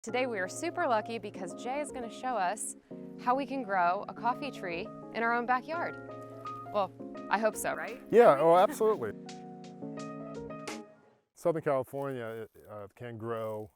Today we are super lucky because Jay is going to show us how we can grow a coffee tree in our own backyard. Well, I hope so, right? Yeah, oh, absolutely. Southern California can grow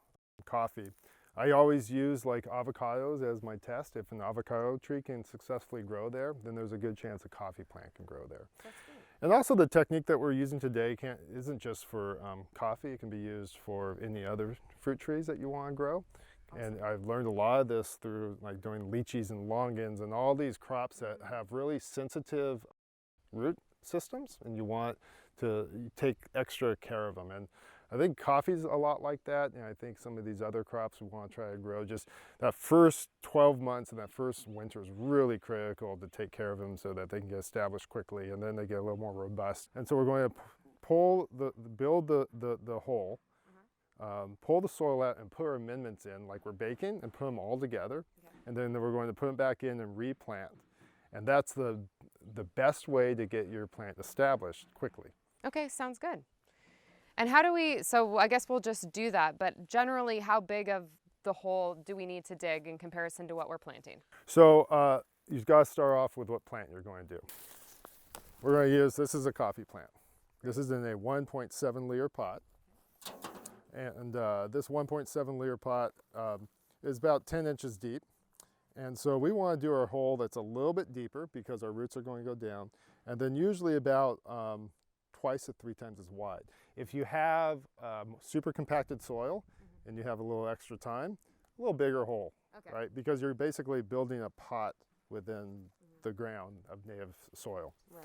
coffee. I always use like avocados as my test. If an avocado tree can successfully grow there, then there's a good chance a coffee plant can grow there. That's great. And also the technique that we're using today isn't just for coffee. It can be used for any other fruit trees that you want to grow. Awesome. And I've learned a lot of this through like doing lychees and longans and all these crops that have really sensitive root systems, and you want to take extra care of them. And I think coffee's a lot like that, and I think some of these other crops we want to try to grow, just that first 12 months and that first winter is really critical to take care of them so that they can get established quickly, and then they get a little more robust. And so we're going to build the hole, pull the soil out and put our amendments in like we're baking, and put them all together. Okay. And then we're going to put them back in and replant. And that's the best way to get your plant established quickly. Okay, sounds good. And how do we, so I guess we'll just do that, but generally how big of the hole do we need to dig in comparison to what we're planting? So you've got to start off with what plant you're going to do. We're going to use, this is a coffee plant. This is in a 1.7 liter pot. And this 1.7 liter pot is about 10 inches deep. And so we want to do our hole that's a little bit deeper because our roots are going to go down. And then usually about twice to 3 times as wide. If you have super compacted soil and you have a little extra time, a little bigger hole, okay, right? Because you're basically building a pot within the ground of native soil. Right.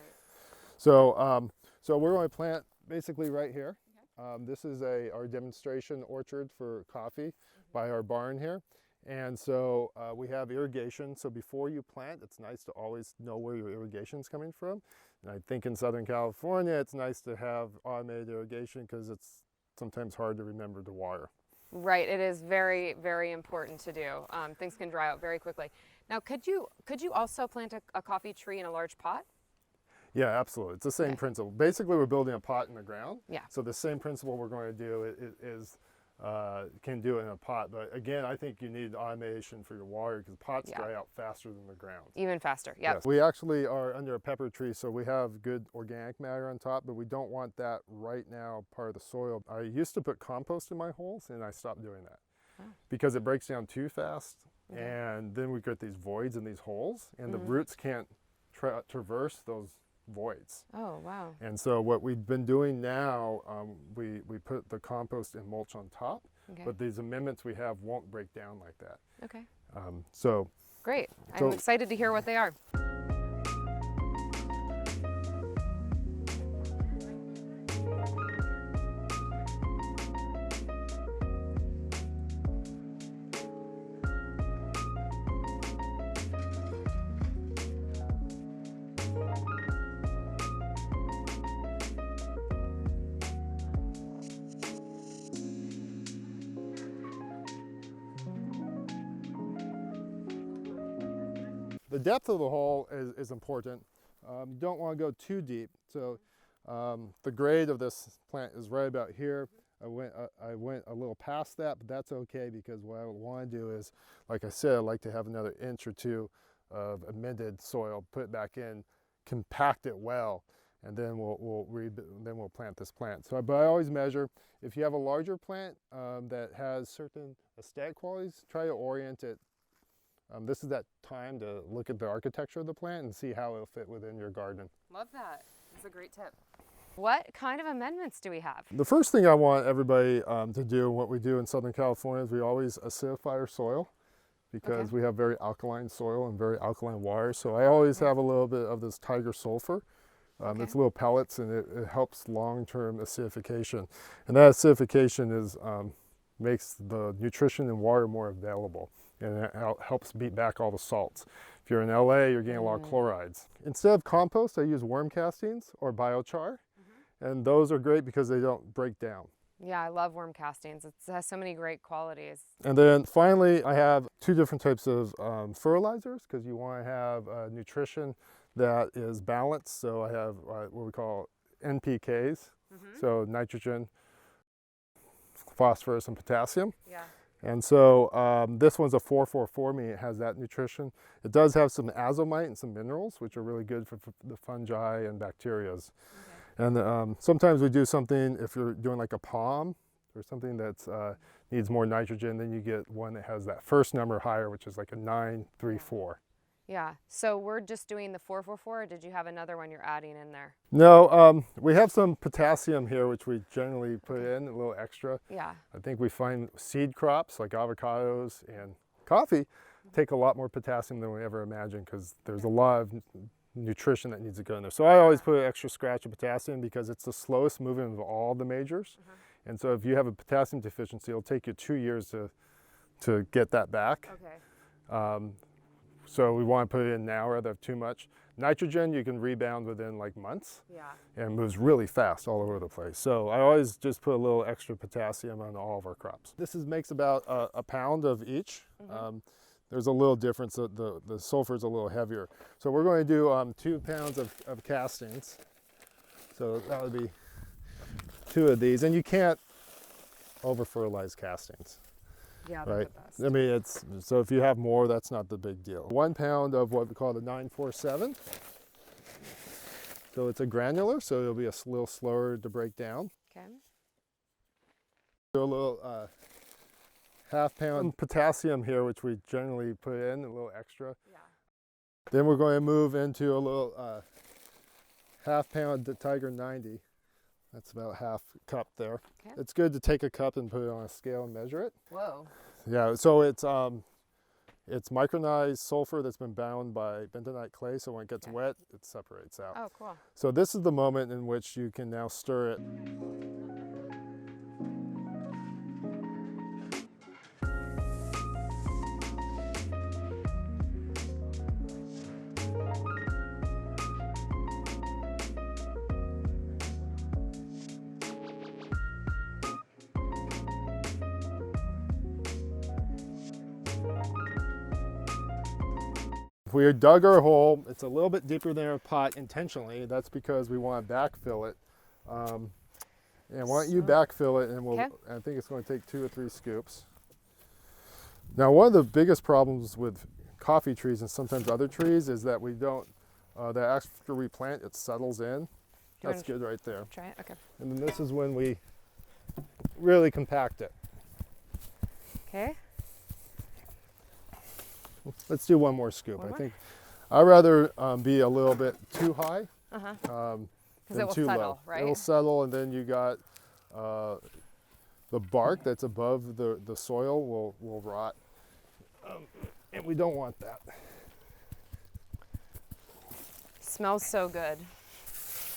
So, so we're going to plant basically right here. Okay. This is our demonstration orchard for coffee by our barn here. And so we have irrigation. So before you plant, it's nice to always know where your irrigation is coming from. And I think in Southern California, it's nice to have automated irrigation because it's sometimes hard to remember to water. Right, it is very, very important to do. Things can dry out very quickly. Now, could you also plant a coffee tree in a large pot? Yeah, absolutely. It's the same principle. Basically, we're building a pot in the ground. Yeah. So the same principle we're going to do is can do it in a pot, but again, I think you need automation for your water because pots dry out faster than the ground. Even faster, yeah. Yes. We actually are under a pepper tree, so we have good organic matter on top, but we don't want that right now part of the soil. I used to put compost in my holes, and I stopped doing that because it breaks down too fast, and then we get these voids in these holes, and the roots can't traverse those voids. Oh, wow. And so what we've been doing now, we put the compost and mulch on top, but these amendments we have won't break down like that. Okay. So great. I'm excited to hear what they are. The depth of the hole is important. You don't want to go too deep. So the grade of this plant is right about here. I went a little past that, but that's okay because what I want to do is, like I said, I'd like to have another inch or two of amended soil, put it back in, compact it well, and then we'll plant this plant. So, but I always measure. If you have a larger plant that has certain aesthetic qualities, try to orient it. This is that time to look at the architecture of the plant and see how it'll fit within your garden. Love that. That's a great tip. What kind of amendments do we have? The first thing I want everybody to do, what we do in Southern California, is we always acidify our soil because we have very alkaline soil and very alkaline water. So I always have a little bit of this tiger sulfur. It's little pellets, and it helps long-term acidification. And that acidification makes the nutrition and water more available, and it helps beat back all the salts. If you're in LA, you're getting a lot of chlorides. Instead of compost, I use worm castings or biochar, and those are great because they don't break down. Yeah, I love worm castings. It has so many great qualities. And then finally, I have two different types of fertilizers because you want to have nutrition that is balanced. So I have what we call NPKs, so nitrogen, phosphorus, and potassium. Yeah. And so this one's a 444, meaning it has that nutrition. It does have some azomite and some minerals, which are really good for the fungi and bacterias. Okay. And sometimes we do something, if you're doing like a palm or something that needs more nitrogen, then you get one that has that first number higher, which is like a 934. Yeah, so we're just doing the 444, or did you have another one you're adding in there? No, we have some potassium here, which we generally put in, a little extra. Yeah. I think we find seed crops like avocados and coffee take a lot more potassium than we ever imagined, because there's a lot of nutrition that needs to go in there. So I always put an extra scratch of potassium because it's the slowest moving of all the majors. And so if you have a potassium deficiency, it'll take you 2 years to get that back. Okay. So we want to put it in now rather than too much. Nitrogen, you can rebound within like months. Yeah. And it moves really fast all over the place. So I always just put a little extra potassium on all of our crops. This makes about a pound of each. There's a little difference. The sulfur is a little heavier. So we're going to do 2 pounds of castings. So that would be 2 of these. And you can't over-fertilize castings. Yeah, right. The best. I mean, so if you have more, that's not the big deal. 1 pound of what we call the 947. So it's a granular, so it'll be a little slower to break down. Okay. Do a little ½ pound potassium here, which we generally put in, a little extra. Yeah. Then we're going to move into a little ½ pound Tiger 90. That's about ½ cup there. Okay. It's good to take a cup and put it on a scale and measure it. Whoa. Yeah, so it's micronized sulfur that's been bound by bentonite clay, so when it gets wet, it separates out. Oh, cool. So this is the moment in which you can now stir it. If we dug our hole, it's a little bit deeper than our pot intentionally. That's because we want to backfill it. And why don't you backfill it, and I think it's going to take 2 or 3 scoops. Now, one of the biggest problems with coffee trees and sometimes other trees is that we don't, that after we plant, it settles in. That's good right there. Try it, okay. And then this is when we really compact it. Okay. Let's do 1 more scoop. I think I'd rather be a little bit too high than it will too settle, low. right? It'll settle, and then you got the bark that's above the soil will rot, and we don't want that. Smells so good.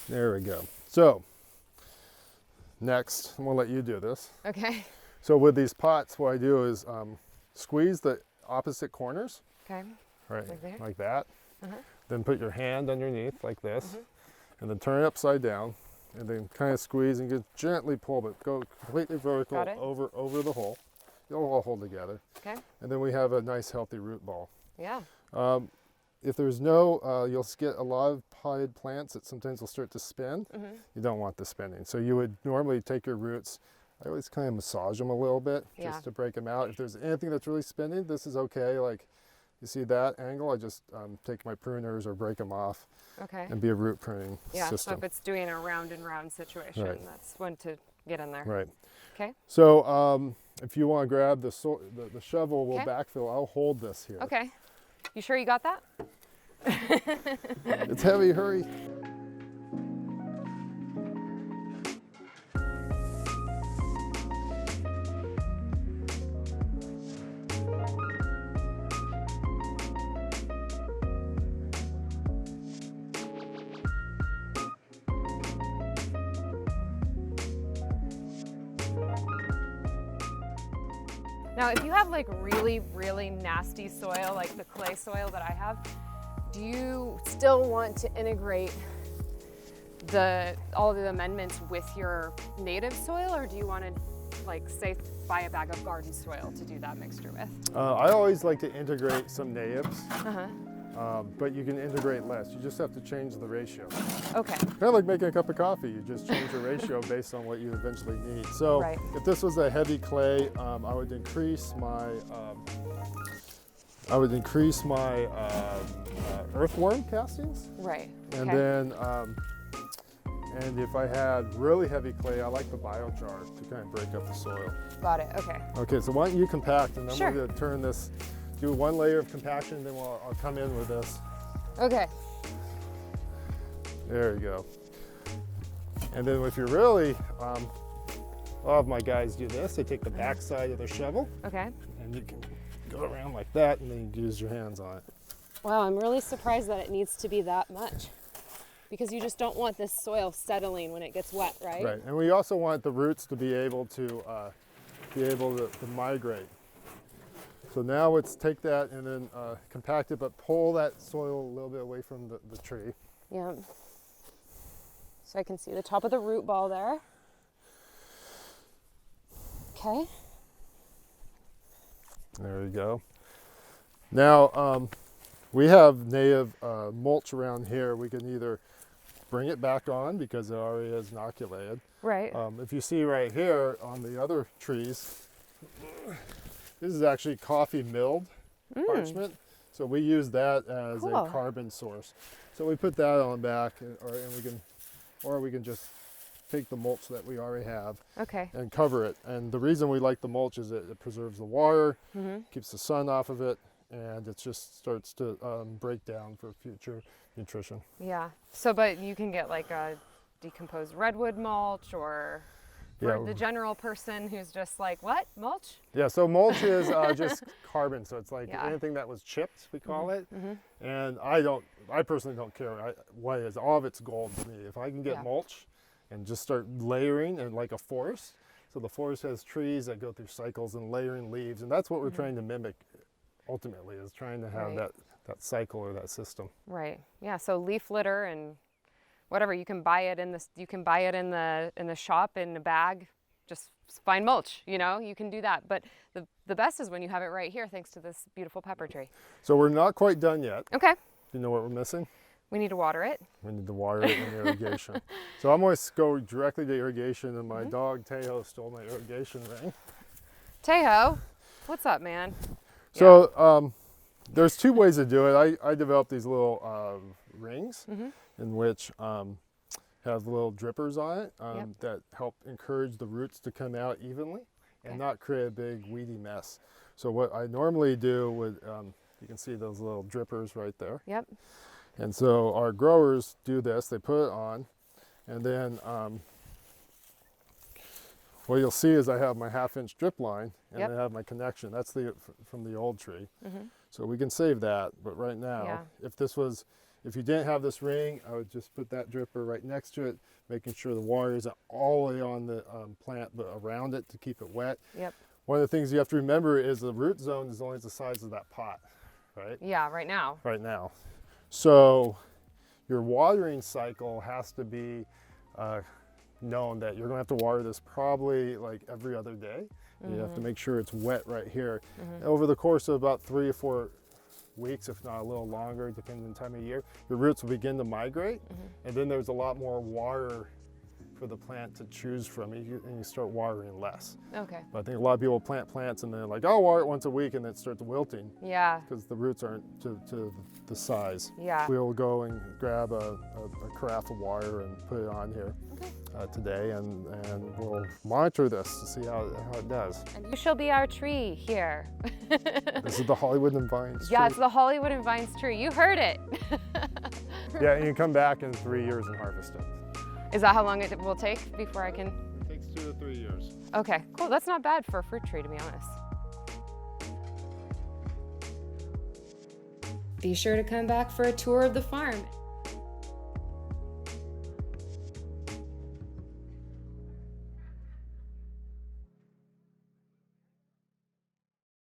There we go. So next, I'm gonna let you do this. Okay. So with these pots, what I do is squeeze the opposite corners. Okay. Right, like, there? like that. Then put your hand underneath like this, and then turn it upside down, and then kind of squeeze and just gently pull, but go completely vertical over the hole. It'll all hold together. Okay. And then we have a nice healthy root ball. Yeah. If there's no, you'll get a lot of potted plants that sometimes will start to spin. You don't want the spinning. So you would normally take your roots, I always kind of massage them a little bit just to break them out. If there's anything that's really spinning, this is okay. Like, you see that angle? I just take my pruners or break them off and be a root pruning system. So if it's doing a round and round situation, that's when to get in there. Right. Okay. So if you want to grab the shovel, we'll backfill. I'll hold this here. Okay. You sure you got that? It's heavy, hurry. Now, if you have like really, really nasty soil, like the clay soil that I have, do you still want to integrate all of the amendments with your native soil, or do you want to, like, say, buy a bag of garden soil to do that mixture with? I always like to integrate some natives. but you can integrate less. You just have to change the ratio. Okay. Kind of like making a cup of coffee. You just change the ratio based on what you eventually need. So Right. if this was a heavy clay, I would increase my earthworm castings. Right. And Okay. then, and if I had really heavy clay, I like the biochar to kind of break up the soil. Got it. Okay. Okay, so why don't you compact, and then Sure. we're gonna turn this, do one layer of compaction, then I'll come in with this. Okay. There you go. And then if you're really, I'll have my guys do this. They take the back side of their shovel, Okay. and you can go around like that, and then you use your hands on it. Wow, I'm really surprised that it needs to be that much, because you just don't want this soil settling when it gets wet, right? Right, and we also want the roots to be able to migrate. So now let's take that and then compact it, but pull that soil a little bit away from the tree. Yeah. So I can see the top of the root ball there. Okay. There you go. Now, we have native mulch around here. We can either bring it back on because it already is inoculated. Right. If you see right here on the other trees, this is actually coffee milled parchment. So we use that as Cool. a carbon source. So we put that on back, or we can just take the mulch that we already have Okay. and cover it. And the reason we like the mulch is it preserves the water, keeps the sun off of it, and it just starts to break down for future nutrition. Yeah. So, but you can get like a decomposed redwood mulch, or for Yeah. the general person who's just like, what, mulch? Yeah, so mulch is just carbon, so it's like Yeah. anything that was chipped, we call it. And I personally don't care what it is. All of it's gold to me. If I can get Yeah. mulch and just start layering, and like a forest, so the forest has trees that go through cycles and layering leaves, and that's what we're trying to mimic ultimately, is trying to have Right. that cycle or that system. Right. Yeah. So leaf litter and whatever, you can buy it in the shop in a bag. Just find mulch, you can do that. But the best is when you have it right here, thanks to this beautiful pepper tree. So we're not quite done yet. Okay. You know what we're missing? We need to water it. We need to water it and irrigation. So I'm going to go directly to irrigation, and my dog Tejo stole my irrigation ring. Tejo, what's up, man? So there's two ways to do it. I developed these little rings in which have little drippers on it that help encourage the roots to come out evenly and not create a big weedy mess. So what I normally do with, you can see those little drippers right there. Yep. And so our growers do this, they put it on, and then what you'll see is I have my 1/2-inch drip line, and I have my connection. That's from the old tree. So we can save that, but right now, if you didn't have this ring, I would just put that dripper right next to it, making sure the water isn't all the way on the plant, but around it to keep it wet. Yep. One of the things you have to remember is the root zone is only the size of that pot, right? Yeah, right now. Right now. So your watering cycle has to be known that you're going to have to water this probably like every other day. You have to make sure it's wet right here. Over the course of about 3 or 4 weeks, if not a little longer, depending on the time of year, your roots will begin to migrate, and then there's a lot more water for the plant to choose from, and you start watering less. Okay. But I think a lot of people plant plants and they're like, I'll water it once a week, and then it starts wilting Yeah. because the roots aren't to the size. Yeah. We'll go and grab a carafe of water and put it on here today, and we'll monitor this to see how it does. And you shall be our tree here. This is the Hollywood and Vines tree. Yeah, it's the Hollywood and Vines tree. You heard it. Yeah, and you can come back in 3 years and harvest it. Is that how long it will take before I can? It takes 2 to 3 years. Okay, cool. That's not bad for a fruit tree, to be honest. Be sure to come back for a tour of the farm.